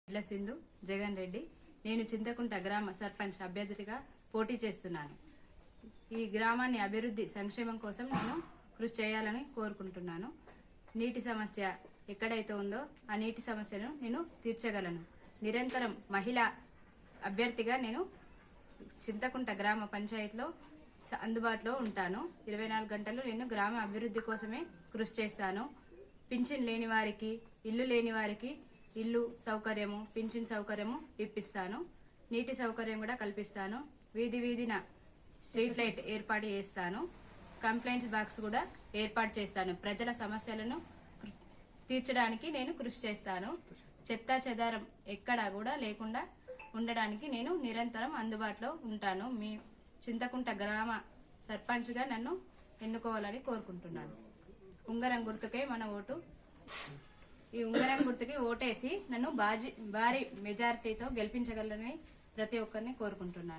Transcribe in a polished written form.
ఇట్ల సింధు జగన్ రెడ్డి. నేను చింతకుంట గ్రామ సర్పంచ్ అభ్యర్థిగా పోటీ చేస్తున్నాను. ఈ గ్రామాన్ని అభివృద్ధి సంక్షేమం కోసం నేను కృషి చేయాలని కోరుకుంటున్నాను. నీటి సమస్య ఎక్కడైతే ఉందో ఆ నీటి సమస్యను నేను తీర్చగలను. నిరంతరం మహిళా అభ్యర్థిగా నేను చింతకుంట గ్రామ పంచాయతీలో అందుబాటులో ఉంటాను. 24 గంటలు నేను గ్రామ అభివృద్ధి కోసమే కృషి చేస్తాను. పింఛన్ లేని వారికి, ఇల్లు లేని వారికి ఇల్లు సౌకర్యము, పింఛన్ సౌకర్యము ఇప్పిస్తాను. నీటి సౌకర్యం కూడా కల్పిస్తాను. వీధి వీధిన స్ట్రీట్ లైట్ ఏర్పాటు చేస్తాను. కంప్లైంట్స్ బాక్స్ కూడా ఏర్పాటు చేస్తాను. ప్రజల సమస్యలను తీర్చడానికి నేను కృషి చేస్తాను. చెత్తా చెదారం ఎక్కడా కూడా లేకుండా ఉండడానికి నేను నిరంతరం అందుబాటులో ఉంటాను. మీ చింతకుంట గ్రామ సర్పంచ్గా నన్ను ఎన్నుకోవాలని కోరుకుంటున్నాను. ఉంగరం గుర్తుకే మన ఓటు. ఈ ఉంగరం గుర్తుకి ఓటేసి నన్ను భారీ మెజారిటీతో గెలిపించగలరని ప్రతి ఒక్కరిని కోరుకుంటున్నాను.